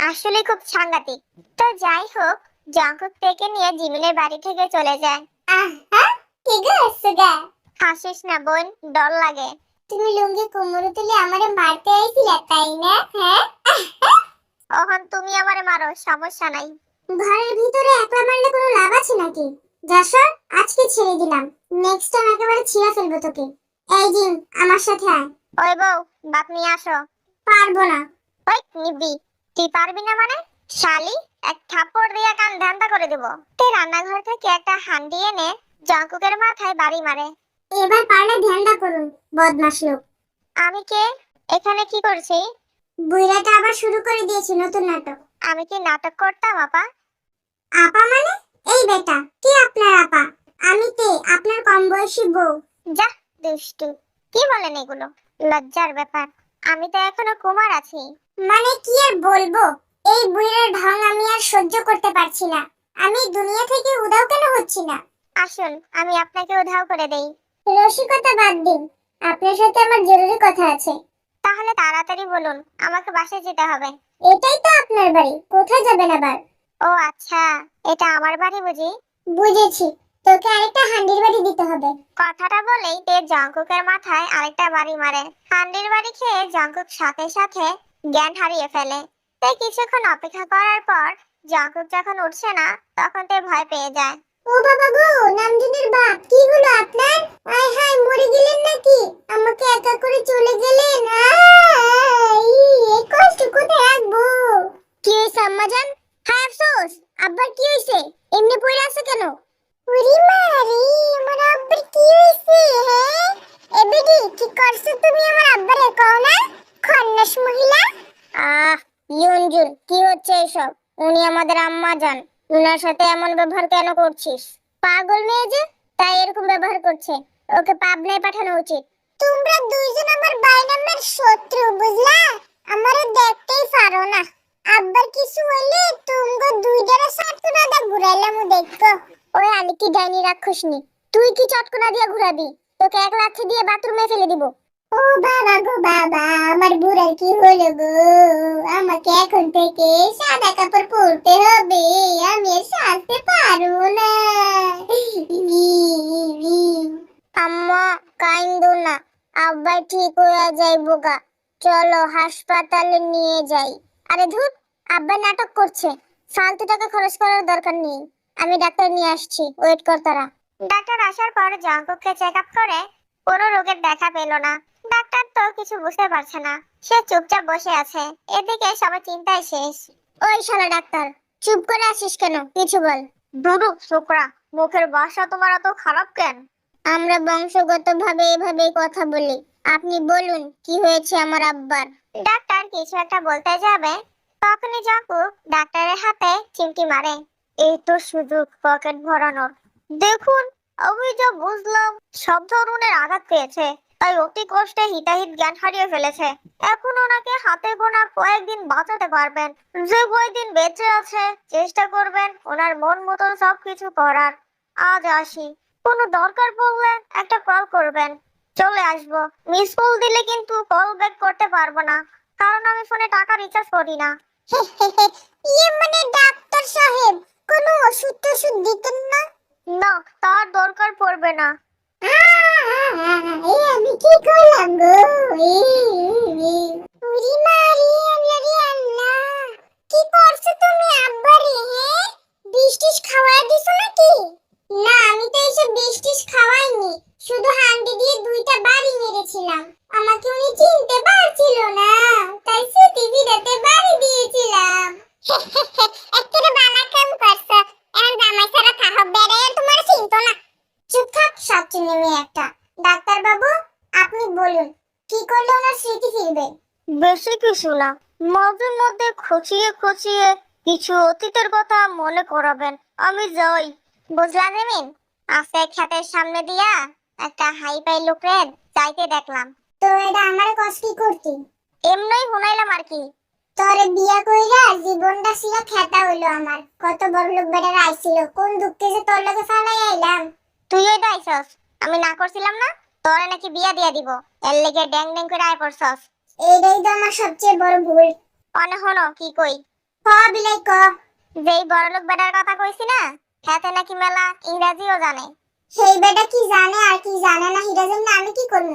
আসলে খুব সাংঘাতিক। তো যাই হোক, জঙ্কুক থেকে নিয়ে জিমিনের বাড়ি থেকে চলে যায়। আহা, কি গো সুগা, হাসিস না বোন, ডর লাগে। তুমি লুঙ্গি কোমরে তুলে আমারে মারতে আইছিলে তাই না? হ্যাঁ, ওহন তুমি আমারে মারো, সমস্যা নাই। ঘরের ভিতরে একলা মারলে কোনো লাভ আছে নাকি? যশোর, আজকে ছেড়ে দিলাম, নেক্সট টাইম একেবারে ছিঁড়া ফেলবো তোকে। এই জিম, আমার সাথে আয়। ওই বউ, বাপ নিয়ে আসো। পারবো না। ওই নিবি। তুই পারবি না মানে? শালি, এক থাপ্পড় দিয়ে কান ধান্দা করে দেব। তুই রান্নাঘর থেকে একটা হান্ডি এনে জঙ্কুকের মাথায় বাড়ি মারে। এবার পারলে ধ্যানটা করুন, বদমাশ লোক। আমি কে? এখানে কি করছি? বুইরাটা আবার শুরু করে দিয়েছি নতুন নাটক। আমি কি নাটক করতাম আপা? আপা মানে? এই বেটা, কে আপনার আপা? আমি তে, আপনার কম বয়সী বউ। যা, দুষ্টু। কি বলেন এগুলো? লজ্জার ব্যাপার। আমি তো এখনো কুমার আছি। মানে কি আর বলবো, এই বুইরার ঢং আমি আর সহ্য করতে পারছি না। আমি দুনিয়া থেকে উধাও কেন হচ্ছি না? আসুন, আমি আপনাকে উধাও করে দেই। রসিকতা বাদ দিন, আপনার সাথে আমার জরুরি কথা আছে। তাহলে তাড়াতাড়ি বলুন, আমাকে বাসায় যেতে হবে। এটাই তো আপনার বাড়ি, কোথায় যাবেন আবার? ও আচ্ছা, এটা আমার বাড়ি বুঝি? বুঝেছি, তোকে আরেকটা হান্ডির বাড়ি দিতে হবে। কথাটা বলেই তে জঙ্কুকের মাথায় আরেকটা বাড়ি মারে। হান্ডির বাড়ি খেয়ে জঙ্কুক সাথে সাথে জ্ঞান হারিয়ে ফেলে। তে কিছুক্ষণ অপেক্ষা করার পর জঙ্কুক যখন উঠছে না, তখন তে ভয় পেয়ে যায়। ও বাবা গো, নামজনের বাপ, কি হলো আপনার? আয় হায়, মরে গেলেন নাকি? আমাকে একা করে চলে গেলেন। এই কষ্ট কোথায় রাখবো? কি হইছে আম্মাজান? হায় আফসোস, আব্বার কি হইছে? এমনি পড়ে আছে কেন? ওরে মারি, আমার আব্বার কি হইছে? হ্যাঁ, এবেডি কি করছো তুমি আমার আব্বারে, কও না? খন্নাস মহিলা। আহ ইয়ঞ্জুল, কি হচ্ছে এসব? উনি আমাদের আম্মাজান, উনার সাথে এমন ব্যবহার কেন করছিস? পাগল মেয়ে যে, তাই এরকম ব্যবহার করছে। ওকে পাবনায় পাঠানো উচিত। তোমরা দুইজন আমার বাই নামের শত্রু, বুঝলা? আমারে দেখতেই পারো না। আব্বার কিছু হইলে তোমগো দুইটারে চটকনা দা ঘুরাইলাম দেখো। ওই আলি কি ডাইনি রাক্ষসনি, তুই কি চটকনা দিয়ে ঘুরাবি? তোকে এক লাথি দিয়ে বাথরুমে ফেলে দিব। ও বাবা গো বাবা, আমার বুড়ার কি হলো গো? আমাকে এখন থেকে সাদা কাপড় পরতে হবে, আমি আর সাজতে পারবো না। আম্মা, কাইন্দো না, আব্বা ঠিক হয়ে যাইবো গা। চলো হাসপাতালে নিয়ে যাই। আরে ধুর, আব্বা নাটক করছে, ফালতু টাকা খরচ করার দরকার নেই। আমি ডাক্তার নিয়ে আসছি, ওয়েট কর তারা। ডাক্তার আসার পর জঙ্কুককে চেক আপ করে কোনো রোগের দেখা পেল না। ডাক্তার তো কিছু বুঝতে পারছে না, সে চুপচাপ বসে আছে। এদিকে সবার চিন্তায় শেষ। ওই শালা ডাক্তার, চুপ করে আছিস কেন? কিছু বল। দুদু ছোকরা, মুখের ভাষা তোমার এত খারাপ কেন? আমরা বংশগতভাবে এভাবেই কথা বলি। আপনি বলুন, কি হয়েছে আমার আব্বার? ডাক্তার কিছু একটা বলতে যাবে, তখনই জঙ্কুক ডাক্তারের হাতে চিমটি মারে। এই তো সুযোগ পকেট ভরানোর। দেখুন, আমি যা বুঝলাম, সব ধরনের আঘাত পেয়েছে, তাই অতি কষ্টে হিতাহিত জ্ঞান হারিয়ে ফেলেছে। এখন ওনাকে হাতে গোনা কয়েকদিন বাঁচাতে পারবেন। যে কয়েকদিন বেঁচে আছে, চেষ্টা করবেন ওনার মন মতন সবকিছু করার। আজ আসি, কোনো দরকার পড়লে একটা কল করবেন, চলে আসবো। মিস কল দিলে কিন্তু কল ব্যাক করতে পারবো না, কারণ আমি ফোনে টাকা রিচার্জ করি না। ইয়ে মানে ডাক্তার সাহেব, কোনো ওষুধ টষুধ দিতেন না? না, তার দরকার পড়বে না। আমি কি করলাম গো? উরি মারি, আল্লাহ রে আল্লাহ, কি করছো তুমি আব্বারে? হ্যাঁ, বিষ খাওয়াই দিছো নাকি? না, আমি তো এসব বিষ খাওয়াইনি, শুধু হান্ডি দিয়ে দুইটা বাড়ি মেরেছিলাম। আমাকে উনি চিনতে পারছিল না, তাই সুতি বিরাতে বাড়ি দিয়েছিলাম। একেবারে বালা কাম করছো, এখন জামাই সারা খাহ বেড়ে তোমার চিনতো না। চুপ থাক, সব চিনে মেয়ে একটা। ডাক্তার বাবু, আপনি বলুন, কি করলে ওনার স্মৃতি ফিরবে? বেশি কিছু না, মাঝে মধ্যে খুঁচিয়ে খুঁচিয়ে কিছু অতীতের কথা মনে করাবেন। আমি যাই। বুঝলা জেমিন, আজকে ক্ষেতের সামনে দিয়া একটা হাই পাই লোকরে যাইতে দেখলাম। তো এটা আমার কষ্ট করতি? এমনই শুনাইলাম আর কি। তোরে বিয়া কইরা জীবনটা ছিল খেতা হইলো আমার। কত বড় লোক বেটারা আইছিল, কোন দুঃখে যে তোর লগে ফালাই আইলাম। তুইও তো আইছস, আমি না করছিলাম না? তোরে নাকি বিয়া দিয়া দিব, এর লেগে ড্যাং ড্যাং করে আয় পড়ছস। এইটাই তো আমার সবচেয়ে বড় ভুল। অনে হনো কি কই? ক বিলাই ক। যেই বড়লোক বেটার কথা কইছি না, হেতে নাকি মেলা ইংরেজিও জানে। সেই বেটা কি জানে আর কি জানে না হিরা জানি আমি কি করব?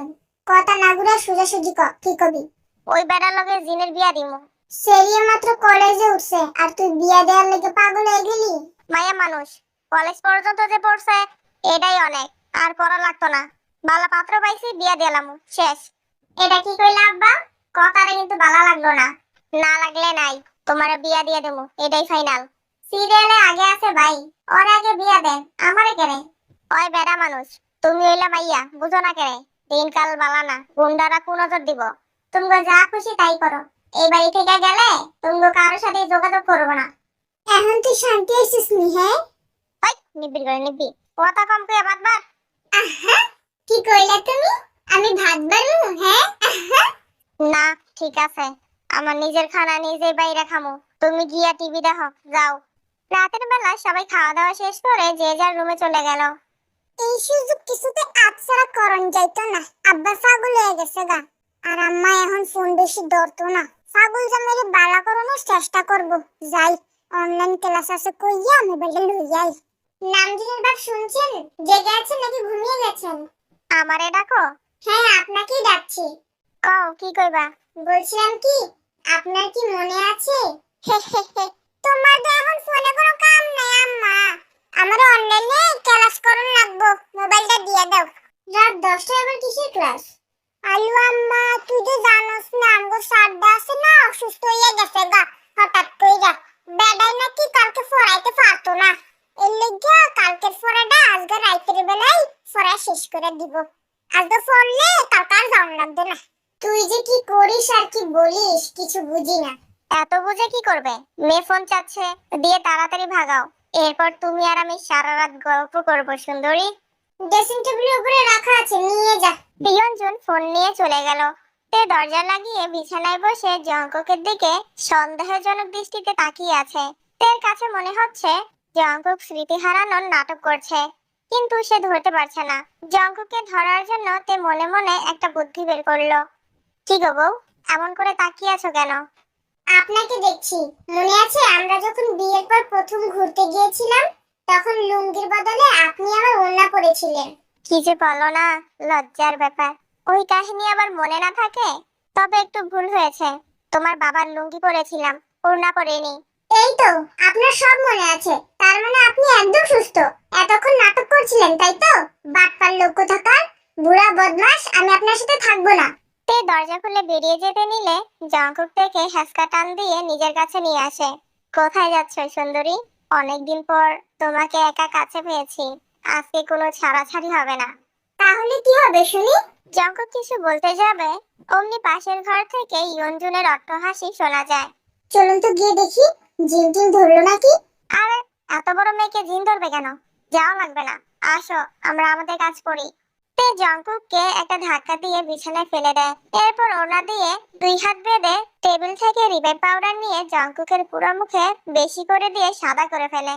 কথা না ঘুরা সোজাসুজি ক, কি কবি? ওই বেটার লগে জিনের বিয়া দিমু। সেরিয়ে মাত্র কলেজে উঠছে আর তুই বিয়া দেওয়ার লেগে পাগল হয়ে গেলি? মায়া মানুষ কলেজ পর্যন্ত যে পড়ছে এটাই অনেক, আর পড়া লাগতো না। বালা পাত্র পাইছি, বিয়া দিলাম, শেষ। এটা কি কইলা আব্বা? কথাটা কিন্তু ভালো লাগলো না। না লাগলে নাই, তোমারে বিয়া দিয়ে দেবো, এটাই ফাইনাল। সিরিয়ালে আগে আছে ভাই, ওর আগে বিয়া দেন, আমারে কেনে? ওই বেড়া মানুষ, তুমি হইলা মাইয়া, বুঝো না কেনে? দিনকাল বালা না, গুন্ডারা কোন নজর দিব। তুমি যা খুশি তাই করো, এই বাড়ি থেকে গেলে তুমি কারোর সাথে যোগাযোগ করবো না। এখন তুই শান্তি আছিস নি? হ্যাঁ ওই নিব্বি করে নিব্বি, কথা কম কইয়া বাদ বার। আহা, কি কইলা তুমি? আমি ভাত বাড়ু? হ্যাঁ আহা। না ঠিক আছে, আমার নিজের খানা নিজেই বাইরে খামো, তুমি গিয়া টিভি দেখো যাও। রাতের বেলা সবাই খাওয়া দাওয়া শেষ করে যে যার রুমে চলে গেল। এই সুযোগ কিছুতে আছাড়া করন যাইতো না। আব্বা পাগল হয়ে গেছে গা, আর আম্মা এখন ফোন বেশি ধরতো না। পাগল জামাইরে বালা করানোর চেষ্টা করব। যাই, অনলাইন ক্লাস আছে কইয়া মোবাইলে লইয়াই। নামদিনের বাপ শুনছেন? জেগে আছেন নাকি ঘুমিয়ে গেছেন? আমারে ডাকো? হ্যাঁ আপনাকেই ডাকছি। কও কি কইবা? বলছিলাম কি, আপনার কি মনে আছে? তোমার তো এখন ফোনে কোনো কাম নাই আম্মা, আমার অনলাইনে ক্লাস করন লাগবো, মোবাইলটা দিয়ে দাও। রাত 10টায় আবার কিসের ক্লাস? আলু আম্মা, তুই তো জানোস না আমগো সারদা আছে না, অসুস্থ হয়ে গেছে গা হঠাৎ কইরা। বেডাই নাকি কালকে পড়াইতে পারতো না, এর লেগে কালকের পড়াটা আজকে রাতের বেলায় পড়া শেষ করে দিব। আজকে পড়লে কালকে আর যাওয়ার লাগবে না। তুই যে কি করিস আর কি বলিস কিছু বুঝি না। এত বুঝে কি করবে? মেয়ে ফোন চাচ্ছে, দিয়ে তাড়াতাড়ি ভাগাও, এরপর তুমি আর আমি সারা রাত গল্প করবো সুন্দরী। ড্রেসিং টেবিলের উপরে রাখা আছে, নিয়ে যা। প্রিয়ঞ্জন ফোন নিয়ে চলে গেল। তে দরজা লাগিয়ে বিছানায় বসে জঙ্কুকের দিকে সন্দেহজনক দৃষ্টিতে তাকিয়ে আছে। তের কাছে মনে হচ্ছে জঙ্কুক স্মৃতি হারানোর নাটক করছে, কিন্তু সে ধরতে পারছে না। জঙ্কুককে ধরার জন্য তে মনে মনে একটা বুদ্ধি বের করলো। কি গো বউ, এমন করে তাকিয়ে আছো কেন? আপনাকে দেখছি। মনে আছে আমরা যখন বিয়ের পর প্রথম ঘুরতে গিয়েছিলাম, তখন লুঙ্গির বদলে আপনি আমার ওড়না পরেছিলেন। কি যে বলো না, লজ্জার ব্যাপার। ওই কাহিনী আবার মনে না থাকে? তবে একটু ভুল হয়েছে, তোমার বাবার লুঙ্গি পরেছিলাম, ওড়না পরিনি। এই তো, আপনার সব মনে আছে। তার মানে আপনি একদম সুস্থ। এতক্ষণ নাটক করছিলেন তাই তো? বাটপার লোক কোথাকার, বুড়া বদমাশ, আমি আপনার সাথে থাকবো না। তে দরজা খুলে বেরিয়ে যেতে নিলে জঙ্কুক থেকে হ্যাসকা টান দিয়ে নিজের কাছে নিয়ে আসে। কোথায় যাচ্ছ সুন্দরী? অনেকদিন পর তোমাকে একা কাছে পেয়েছি, আজকে কোনো ছাড়াছাড়ি হবে না। তাহলে কি হবে শুনি? জঙ্কুক কিছু বলতে যাবে, অমনি পাশের ঘর থেকে ইয়ঞ্জুনের অট্টহাসি শোনা যায়। চলুন তো গিয়ে দেখি, জিন টিন ধরলো নাকি। আরে এত বড় মেয়েকে জিন ধরবে কেন? যাও লাগবে না, আসো আমরা আমাদের কাজ করি। তে জঙ্কুককে একটা ধাক্কা দিয়ে বিছানায় ফেলে দেয়, এরপর ওড়না দিয়ে 2 হাত বেঁধে টেবিল থেকে রিবেট পাউডার নিয়ে জঙ্কুকের পুরো মুখে বেশি করে দিয়ে সাদা করে ফেলে।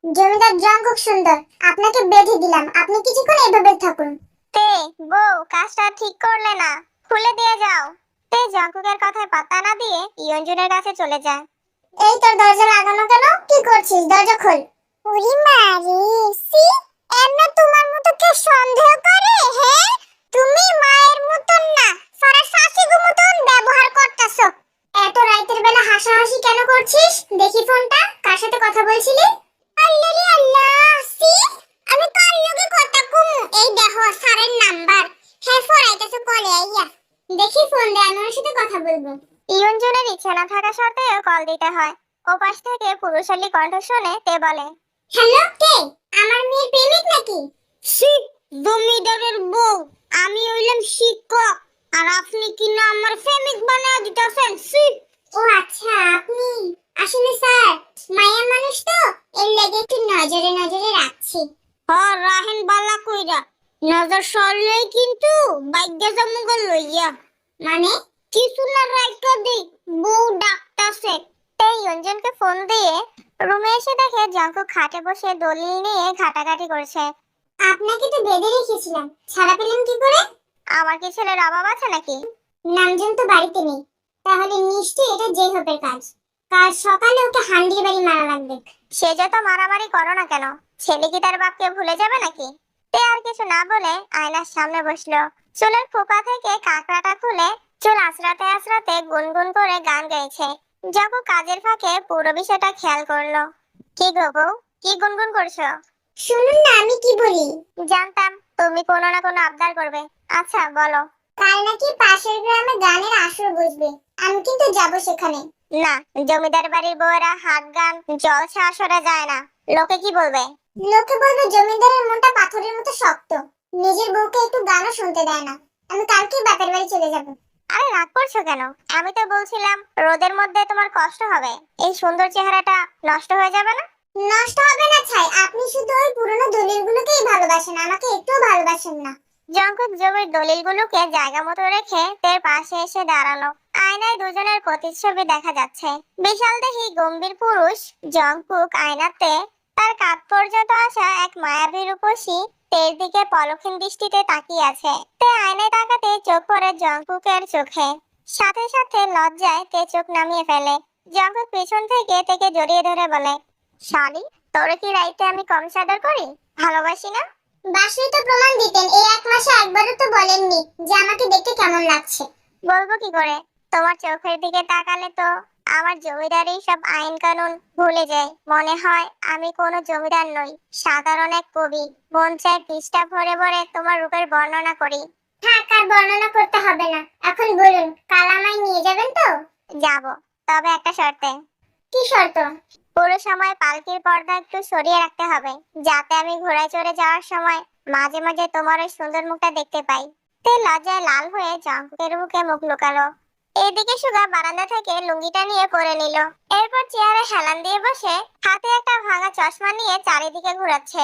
জমিদার জঙ্কুক সুন্দর, আপনাকে বেঁধে দিলাম, আপনি কিছুক্ষণ এভাবে থাকুন। তে বউ, কাজটা ঠিক করলে না, খুলে দিয়ে যাও। তে জঙ্কুকের কথায় পাত্তা না দিয়ে ইয়ঞ্জুনের কাছে চলে যায়। এই তোর দরজা লাগানো কেন? কি করছিস? দরজা খোল। ওরে মারি, সি, এমনে তোমার মতো কে সন্দেহ করে? হ্যাঁ, তুমি মায়ের মতন না, সারা শাশুড়ির মতন ব্যবহার করতাছো। এত রাতের বেলা হাসাহাসি কেন করছিস? দেখি ফোনটা, কার সাথে কথা বলছিলি? আল্লাহরে আল্লাহ, সি, আমি কার লগে কথা কমু? এই দেখো স্যারের নাম্বার। হ্যাঁ ফরাইতাছো কলে আইয়া। দেখি ফোন দে, আমি ওর সাথে কথা বলবো। ইয়ঞ্জুনের ইচ্ছে না থাকা সত্ত্বেও কল দিতে হয়। ওপাশ থেকে পুরুষালী কণ্ঠ শুনে তে বলে, হ্যালো, কে? আমার মেয়ের প্রেমিক নাকি? শিট, জমিদারের বউ, আমি হইলাম শিক্ষক, আর আপনি কি না আমার প্রেমিক বানায় দিতেছেন? শিট। ও আচ্ছা, আপনি। আসলে স্যার, মায়া মানুষ তো, এর লেগে একটু নজরে নজরে রাখছি। হ রাহেন বালা কইরা, নজর সরলে কিন্তু বাইক জামুগা লইয়া মানে কিছু না রাইখা দি বউ ডাকতাছে। এই অঞ্জনকে ফোন দিয়ে রুমে এসে দেখে জঙ্কুক খাটে বসে দলিল নিয়ে ঘাটাঘাটি করছে। আপনাকে তো বেঁধে রেখেছিলাম, ছাড়া পেলেন কি করে? আমার কি ছেলের অভাব আছে নাকি? নামজন তো বাড়িতে নেই, তাহলে নিশ্চয়ই এটা জেহাবের কাজ। কাল সকালে ওকে হান্ডির বাড়ি মারা লাগবে। সে যত মারামারি করো না কেন, ছেলে কি তার বাপকে ভুলে যাবে নাকি? তে আর কিছু না বলে আয়নার সামনে বসলো। চুলের খোপা থেকে কাঁকড়াটা খুলে চুল আঁচড়াতে আঁচড়াতে গুনগুন করে গান গাইছে। যখন কাজের ফাঁকে পুরো বিষয়টা খেয়াল করলো। কি গো বউ, কি গুনগুন করছো? শুনুন না আমি কি বলি। জানতাম তুমি কোনো না কোনো আবদার করবে। আচ্ছা বলো। কাল নাকি পাশের গ্রামে গানের আসর বসবে, আমি কিন্তু যাব সেখানে। না, জমিদার বাড়ির বউয়েরা হাত গান জলসা আসরে যায় না। লোকে কি বলবে? লোকে বলবে জমিদারের মনটা পাথরের মতো শক্ত, নিজের বউকে একটু গানও শুনতে দেয় না। আমি কালকেই বাপের বাড়ি চলে যাব। আরে রাগ করছো কেন? আমি তো বলছিলাম রোদের মধ্যে তোমার কষ্ট হবে, এই সুন্দর চেহারাটা নষ্ট হয়ে যাবে না? নষ্ট হবে না ছাই, আপনি শুধু ওই পুরনো দলিলগুলোকেই ভালোবাসেন, আমাকে একটুও ভালোবাসেন না। জঙ্কুক জমির দলিলগুলোকে জায়গা মতো রেখে তার পাশে এসে দাঁড়ালো। আয়নায় দুজনের প্রতিচ্ছবি দেখা যাচ্ছে। বিশাল দেহি গম্ভীর পুরুষ জঙ্কুক আয়নাতে তার কাঁধ পর্যন্ত আসা এক মায়াবী রূপসী তের দিকে পলক্ষীন দৃষ্টিতে তাকিয়ে আছে। তে আয়নায় তাকাতে চোখ পড়ে জঙ্কুকের চোখে। সাথে সাথে লজ্জায় তে চোখ নামিয়ে ফেলে। জঙ্কুক পিছন থেকে তেকে জড়িয়ে ধরে বলে, শালি, তোরে কি রাইতে আমি কম সাদর করি? ভালোবাসি না? বাসুই তো প্রমাণ দিতেন, এই এক মাসে একবারও তো বলেননি যে আমাকে দেখতে কেমন লাগছে। বলবো কি করে? তোমার চোখের দিকে তাকালে তো আমার জমিদারি সব আইন কানুন ভুলে যাই। মনে হয় আমি কোনো জমিদার নই, সাধারণ এক কবি। মন চায় পৃষ্ঠা ভরে ভরে তোমার রূপের বর্ণনা করি। থাক, আর বর্ণনা করতে হবে না, এখন বলুন কাল আমায় নিয়ে যাবেন তো? যাব, তবে একটা শর্তে। কি শর্ত? পুরো সময় পালকির পর্দা একটু সরিয়ে রাখতে হবে, যাতে আমি ঘোড়ায় চড়ে যাওয়ার সময় মাঝে মাঝে তোমার ওই সুন্দর মুখটা দেখতে পাই। তে লজ্জায় লাল হয়ে জঙ্কুকের মুখে মুখ লুকালো। এদিকে সুগা বারান্দা থেকে লুঙ্গিটা নিয়ে পরে নিল। এরপর চেয়ারে হেলান দিয়ে বসে হাতে একটা ভাঙা চশমা নিয়ে চারিদিকে ঘোরাচ্ছে।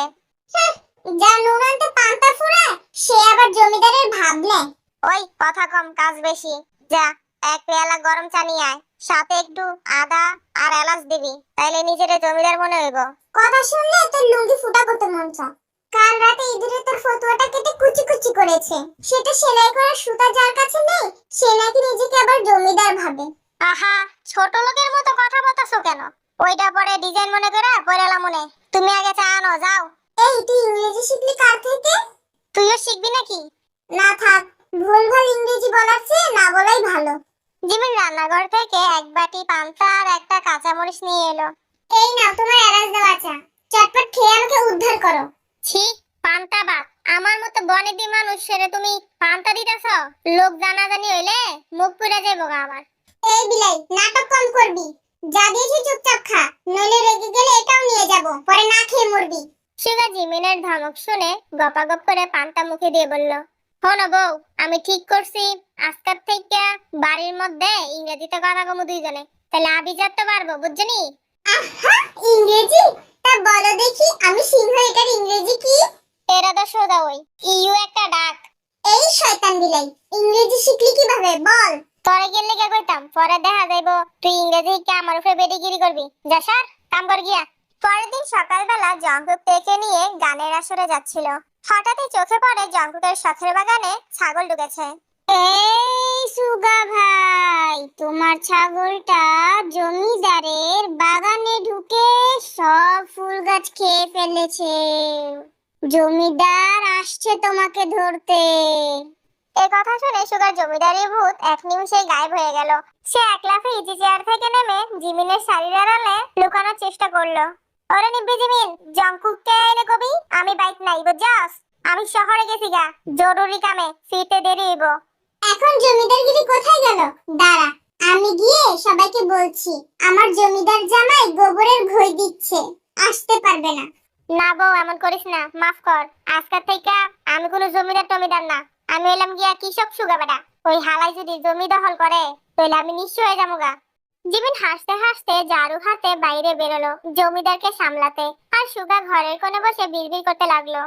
যা নুন আনতে পান্তা ফুরায়, সে আবার জমিদারের ভাবলে। ওই কথা কম কাজ বেশি। যা, এক পেয়ালা গরম চা নিয়ে আয়, সাথে একটু আদা আর এলাচ দিবি, তাইলে নিজের জমিদার মনে হইব। কথা শুনলে তোর লুঙ্গি ফুটা করতে মন চায়। কাল রাতে ইঁদুরে তোর ফতুয়াটা কেটে কুচি কুচি করেছে, সেটা সেলাই করার সুতা যার কাছে নেই, সে নাকি নিজেকে আবার জমিদার ভাবে। আহা, ছোট লোকের মতো কথা বলতাছো কেন? ওইটা পরে ডিজাইন মনে করে পরেলা মনে। তুমি আগে চা আনো, যাও। এই তুই ইংরেজি শিখলি কার থেকে? তুইও শিখবি নাকি? না থাক, ভুলভাল ইংরেজি বলার চেয়ে না বলাই ভালো। জিমিন রান্নাঘর থেকে এক বাটি পান্তা আর একটা কাঁচামরিচ নিয়ে এলো। এই নাও তোমার এলাচ দেওয়া চা, চটপট খেয়ে আমাকে উদ্ধার করো। ছি, পান্তা ভাত? আমার মতো বনেদি মানুষ সেরে তুমি পান্তা দিতেছ? লোক জানাজানি হইলে মুখ পুড়ে যাইব গা আমার। এই বিলাই, নাটক কম করবি, যা দিয়েছি চুপচাপ খা, নইলে রেগে গেলে এটাও নিয়ে যাব, পরে না খেয়ে মরবি। সুগা জিমিনের ধমক শুনে গপাগপ করে পান্তা মুখে দিয়ে বলল, হনো বউ, আমি ঠিক করছি আজকাল থেকে বাড়ির মধ্যে ইংরেজিতে কথা কমু দুইজনে, তাহলে আভিজাত তো পারবো, বুঝছনি? আহা, ইংরেজি? তা বলো দেখি, আমি সিংহ, এটার ইংরেজি কি? এরা তো সোজা ওই ইউ একটা ডাক। এই শয়তান বিলাই, ইংরেজি শিখলি কিভাবে বল? তোরে গেলে কে কইতাম, পরে দেখা যাইবো তুই ইংরেজি কে আমার উপরে বেডিগিরি করবি। যা স্যার, কাম কর গিয়া। পরের দিন সকালবেলা জঙ্কুক তেকে নিয়ে গানের আসরে যাচ্ছিল। হঠাৎই চোখে পড়ে জঙ্কুকের শখের বাগানে ছাগল ঢুকেছে। এই সুগা ভাই, তোমার ছাগলটা জমিদারের বাগানে ঢুকে সব ফুল গাছ খেয়ে ফেলেছে। জমিদার আসছে তোমাকে ধরতে। এই কথা শুনে সুগার জমিদারি ভূত এক নিমিষেই গায়েব হয়ে গেল। সে এক লাফে ইজি চেয়ার থেকে নেমে জিমিনের শাড়ির আড়ালে লুকানোর চেষ্টা করলো। ওরে নিব্বি জিমিন, জঙ্কুককে এনে কবি আমি বাইক নাই, বুঝছস? আমি শহরে গেছি গা, জরুরি কামে, ফিরতে দেরি হইব। এখন জমিদারগিরি কোথায় গেল? দাঁড়া, আমি গিয়ে সবাইকে বলছি আমার জমিদার জামাই গোবরের ঘই দিচ্ছে, আসতে পারবে না। না বউ, এমন করিস না, মাফ কর। আজকের থেকে আমি কোনো জমিদার টমিদার না, আমি এলাম গিয়া কৃষক সুগা বেটা। ওই হালাই যদি জমি দখল করে তাহলে আমি নিশ্চয় হয়ে যাবো গা। জিমিন হাসতে হাসতে ঝাড়ু হাতে বাইরে বেরোলো জমিদারকে সামলাতে, আর সুগা ঘরের কোণে বসে বিড়বিড় করতে লাগলো।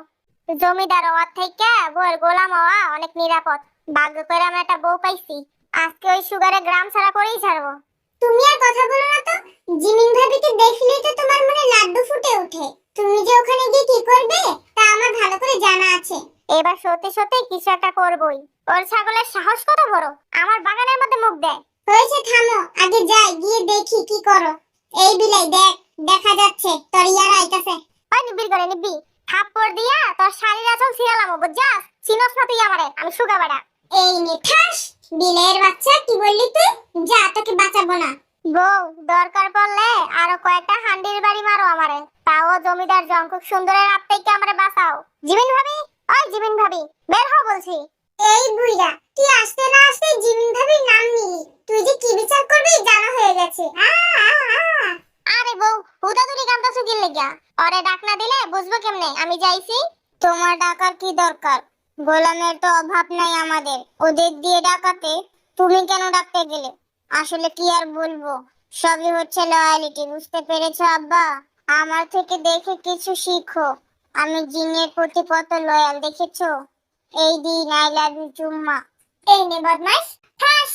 জমিদার হওয়ার থেকে বউয়ের গোলাম হওয়া অনেক নিরাপদ। ভাগ্য করে আমরা একটা বউ পাইছি। আজকে ওই সুগারে গ্রাম ছাড়া করেই ছাড়বো। তুমি আর কথা বলো না তো। জিমিন ভাবিকে দেখলেই তো তোমার মনে লাড্ডু ফুটে ওঠে। তুমি যে ওখানে গিয়ে কি করবে তা আমার ভালো করে জানা আছে। এবার সত্যি সত্যি কিছু একটা করবোই। ওর ছাগলের সাহস কত বড়, আমার বাগানের মধ্যে মুখ দেয়। হয়েছে, থামো, আগে যাই গিয়ে দেখি কি করো। এই বিলাই দেখ, দেখা যাচ্ছে তোর ইয়ারা আইতাছে। ওই নিবিড় করে নিবি, থাপ্পড় দিয়া তোর শাড়ির আঁচল ছিঁড়ালাম, বুঝছাস? চিনস না তুই আমারে, আমি সুগা বেড়া। এই নে ঠাস, বিলের বাচ্চা, কি বললি তুই? যা, তোকে বাঁচাবো না। বউ, দরকার পড়লে আরো কয়েকটা হান্ডির বাড়ি মারো আমারে, তাও জমিদার জঙ্কুক সুন্দরের হাত থেকে আমারে বাঁচাও। জিমিন ভাবি, ওই জিমিন ভাবি, বের হও বলছি। এই বুইড়া, তুই আসতে না আসতে জিমিন ভাবির নাম নিলি। তুই যে কি বিচার করবি জানা হয়ে গেছে। আরে বউ, হুদাদুরি কামতাছো কি লাগিয়া? ওরে ডাক না দিলে বুঝবো কেমনে আমি যাইছি? তোমার ডাকার কি দরকার? গোলামের তো অভাব নাই আমাদের, ওদের দিয়ে ডাকাতে তুমি কেন ডাকতে গেলে? আসলে কি আর বলবো, সবই হচ্ছে লয়ালিটি, বুঝতে পেরেছো আব্বা? আমার থেকে দেখে কিছু শিখো। আমি জিনের প্রতি কত লয়াল, দেখেছো? এই দিন আই লাভ ইউ চুম্মা। এই নে বদমাইশ, ঠাস।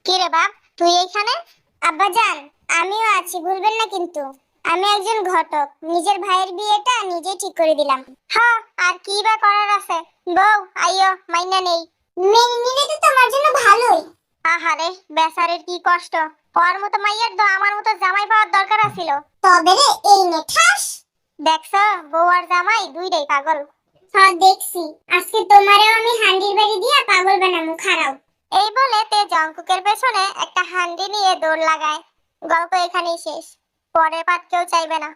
কি রে বাপ, তুই এইখানে? আব্বা জান, আমিও আছি, ভুলবেন না কিন্তু। আমি একজন ঘটক, নিজের ভাইয়ের বিয়েটা নিজে ঠিক করে দিলাম। হ্যাঁ, আর কি বা করার আছে? বউ আইও, মাইনা নেই। মেনে নিলে তো তোমার জন্য ভালোই। আহারে, বেচারের কি কষ্ট। ওর মতো মাইয়ের তো আমার মতো জামাই পাওয়ার দরকার আছিল। তবে রে, এই নে ঠাস। দেখছো, বউ আর জামাই দুইটাই পাগল। হ্যাঁ দেখছি, আজকে তোমারেও আমি হান্ডির বাড়ি দিয়া পাগল বানামু, খারাও। এই বলে তে জঙ্কুকের পেছনে একটা হান্ডি নিয়ে দৌড় লাগায়। গল্প এখানেই শেষ। পরের পার্ট কেউ চাইবে না।